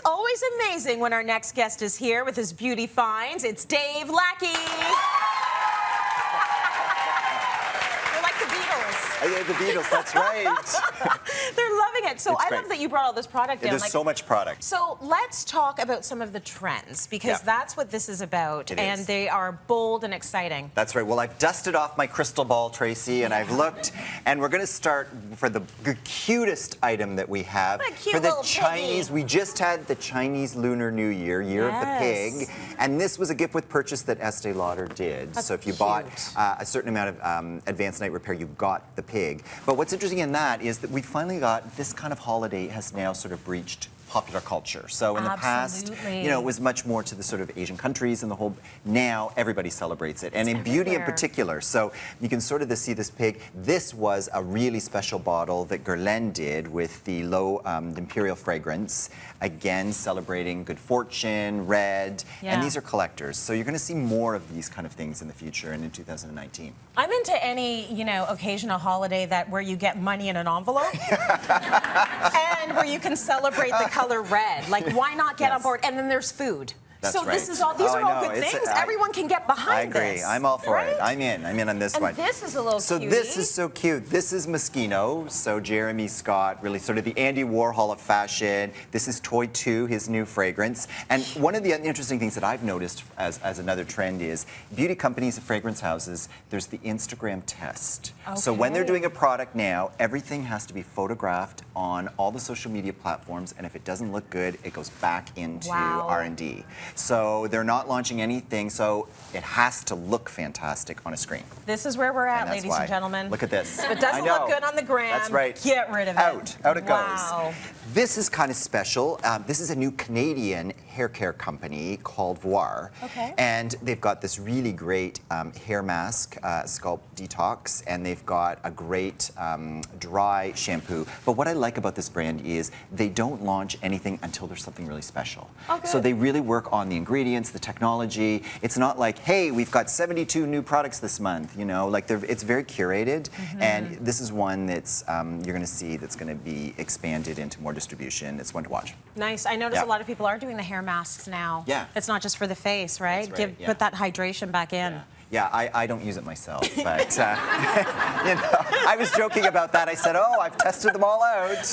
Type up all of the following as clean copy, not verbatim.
always amazing when our next guest is here with his beauty finds. It's Dave Lackie. You're like the Beatles. Yeah, the Beatles, that's right. They're loving it. So I love that you brought all this product in. There's so much product. So let's talk about some of the trends, because that's what this is about. And they are bold and exciting. That's right. Well, I've dusted off my crystal ball, Tracy, and I've looked, and we're going to start for the cutest item that we have. For the Chinese, piggy. we just had the Chinese Lunar New Year, Year of the Pig, and this was a gift with purchase that Estee Lauder did. That's so if you cute. bought a certain amount of advanced night repair, you got the pig. But what's interesting in that is that we finally got this kind of holiday has now sort of breached popular culture. So in the past, you know, it was much more to the sort of Asian countries and the whole, now everybody celebrates it. And in beauty in particular. So you can sort of see this pig. This was a really special bottle that Guerlain did with the low imperial fragrance. Again, celebrating good fortune, red, and these are collectors. So you're gonna see more of these kind of things in the future and in 2019. I'm into any, you know, occasional holiday where you get money in an envelope and where you can celebrate the color red. Like, why not get on board? And then there's food. That's so right. this is all. These are all good things. Everyone can get behind this. I agree. I'm all for it. I'm in on this one. And this is a little So cutie. this is so cute. This is Moschino. So Jeremy Scott, really sort of the Andy Warhol of fashion. This is Toy 2, his new fragrance. And one of the interesting things that I've noticed as another trend is beauty companies and fragrance houses, there's the Instagram test. So when they're doing a product now, everything has to be photographed on all the social media platforms, and if it doesn't look good, it goes back into R&D. So they're not launching anything, so it has to look fantastic on a screen. This is where we're at, ladies and gentlemen. Look at this. If it doesn't look good on the gram, that's right. Get rid of it. Out it goes. This is kind of special. This is a new Canadian hair care company called Voir. And they've got this really great hair mask, Sculpt Detox, and they've got a great dry shampoo. But what I like about this brand is they don't launch anything until there's something really special. So they really work on the ingredients, the technology. It's not like, hey, we've got 72 new products this month, you know, like it's very curated. And this is one that's you're going to see that's going to be expanded into more distribution. It's one to watch. Nice. I notice a lot of people are doing the hair masks now. It's not just for the face, right? Put that hydration back in. Yeah, I don't use it myself, but you know, I was joking about that. I said, "Oh, I've tested them all out."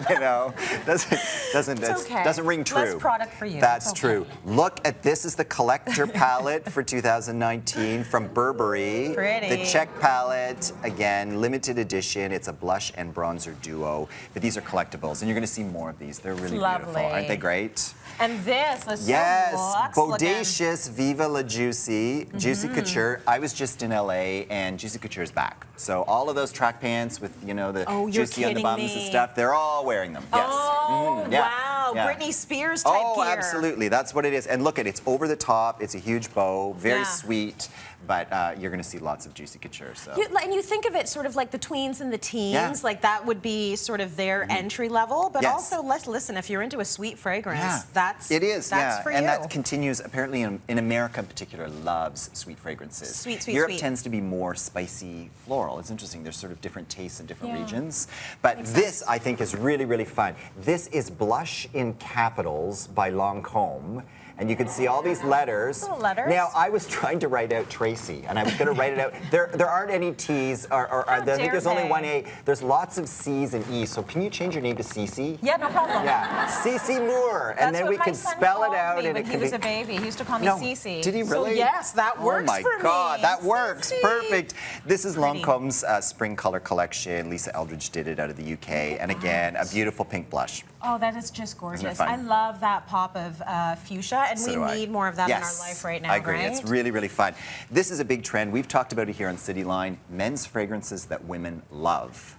You know, doesn't ring true. Less product for you. That's true. Look at this is the collector palette for 2019 from Burberry. Pretty. The check palette, again, limited edition. It's a blush and bronzer duo, but these are collectibles, and you're going to see more of these. They're really beautiful, aren't they great? And this is Bodacious Viva La Juicy. Juicy Couture. I was just in LA and Juicy Couture is back. So all of those track pants with, you know, the juicy on the bums and stuff, they're all wearing them. Yes. Oh, wow. Britney Spears type gear. Oh, absolutely. That's what it is. And look, it's over the top. It's a huge bow. Very sweet. But you're going to see lots of Juicy Couture. So. And you think of it sort of like the tweens and the teens, like that would be sort of their entry level. But also, listen, if you're into a sweet fragrance, that's for you. And that continues, apparently in America in particular, loves sweet fragrances. Sweet, Europe tends to be more spicy floral. It's interesting. There's sort of different tastes in different regions. But this, I think, is really, really fun. This is Blush in Capitals by Lancome. And you can see all these letters. Now, I was trying to write out Tracy, and I was going to write it out. There aren't any T's, I think there's only one A. There's lots of C's and E's, so can you change your name to Cece? Yeah, no problem. Yeah, Cece Moore, and then we can spell it out. And he was a baby. He used to call me Cece. Did he really? So yes, that works for me. Oh my God, that works. Perfect. This is Lancome's spring color collection. Lisa Eldridge did it out of the UK, and again, a beautiful pink blush. Oh, that is just gorgeous. I love that pop of fuchsia, and we need more of that in our life right now, I agree. Right? It's really, really fun. This is a big trend. We've talked about it here on Cityline, men's fragrances that women love.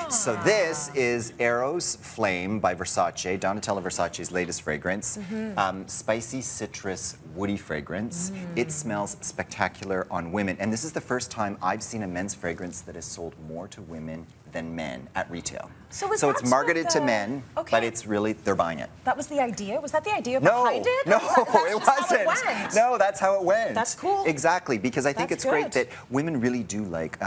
So this is Eros Flame by Versace, Donatella Versace's latest fragrance. Spicy citrus woody fragrance. It smells spectacular on women. And this is the first time I've seen a men's fragrance that has sold more to women than men at retail. So it's marketed to men, but it's really, they're buying it. That was the idea? Was that the idea behind it? No, it wasn't. No, that's how it went. That's cool. Exactly, because I think That's it's great good. that women really do like,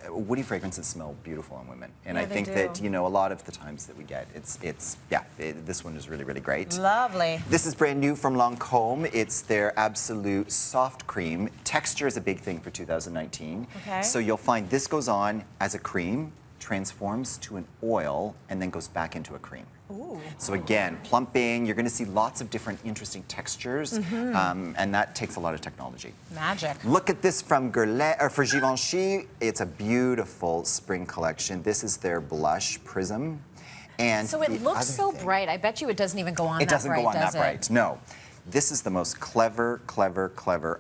woody fragrances smell beautiful on women. And Yeah, I think they that, do. you know, a lot of the times that we get, this one is really, really great. Lovely. This is brand new from Lancome. It's their absolute soft cream. Texture is a big thing for 2019. Okay. So you'll find this goes on as a cream, transforms to an oil, and then goes back into a cream. Ooh. So again, plumping, you're going to see lots of different interesting textures, and that takes a lot of technology. Magic. Look at this from for Givenchy. It's a beautiful spring collection. This is their blush Prism. And So it looks so bright. I bet you it doesn't even go on that bright, it doesn't go on that does it? bright, no. This is the most clever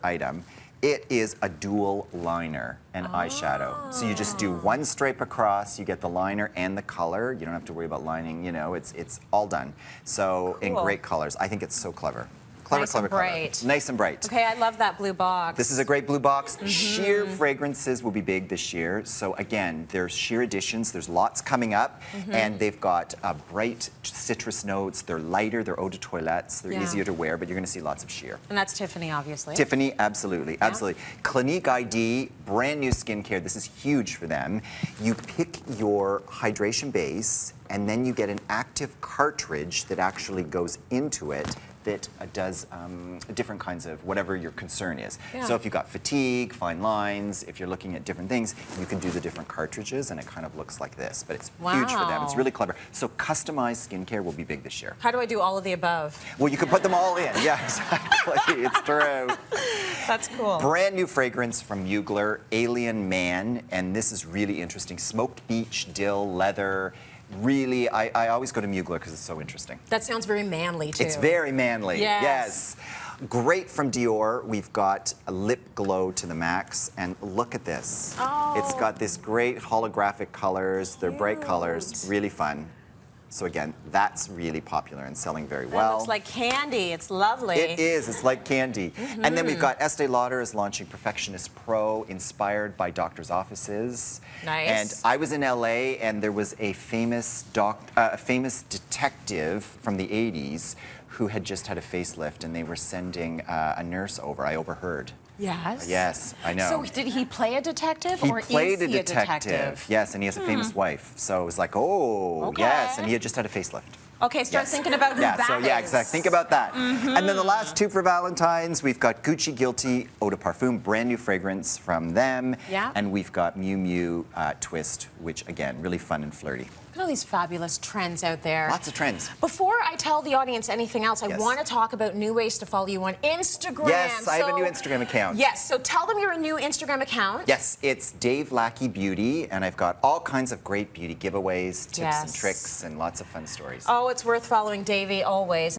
item. It is a dual liner and eyeshadow. So you just do one stripe across, you get the liner and the color. You don't have to worry about lining, you know, it's all done. So in Cool. great colors. I think it's so clever. Nice and bright. Color. Nice and bright. Okay, I love that blue box. This is a great blue box. Sheer fragrances will be big this year. So again, there's sheer editions. There's lots coming up. And they've got bright citrus notes. They're lighter. They're eau de toilettes. They're easier to wear, but you're going to see lots of sheer. And that's Tiffany, obviously. Tiffany, absolutely, absolutely. Clinique ID, brand new skincare. This is huge for them. You pick your hydration base, and then you get an active cartridge that actually goes into it that does different kinds of whatever your concern is. Yeah. So if you've got fatigue, fine lines, if you're looking at different things, you can do the different cartridges, and it kind of looks like this. But it's huge for them. It's really clever. So customized skincare will be big this year. How do I do all of the above? Well, you can put them all in. Yeah, exactly. It's true. That's cool. Brand new fragrance from Mugler, Alien Man, and this is really interesting. Smoked beech, dill, leather. Really, I always go to Mugler because it's so interesting. That sounds very manly, too. It's very manly. Yes. Great from Dior. We've got a lip glow to the max, and look at this. Oh. It's got this great holographic colors. They're bright colors, really fun. So again, that's really popular and selling very well. It looks like candy. It's lovely. It is. It's like candy. And then we've got Estee Lauder is launching Perfectionist Pro, inspired by doctors' offices. Nice. And I was in LA, and there was a famous detective from the 80s who had just had a facelift, and they were sending a nurse over. I overheard. Yes. Yes, I know. So did he play a detective, He or played is he a detective. Yes, and he has a famous wife. So it was like, oh, yes, and he had just had a facelift. Okay, start thinking about who that is. Exactly. Think about that. And then the last two for Valentine's, we've got Gucci Guilty Eau de Parfum, brand new fragrance from them. Yeah. And we've got Miu Miu Twist, which again, really fun and flirty. Look at all these fabulous trends out there. Lots of trends. Before I tell the audience anything else, I Yes. want to talk about new ways to follow you on Instagram. Yes, I have a new Instagram account. Yes, so tell them your new Instagram account. Yes, it's Dave Lackie Beauty, and I've got all kinds of great beauty giveaways, tips and Yes. tricks, and lots of fun stories. Oh, it's worth following Davey always.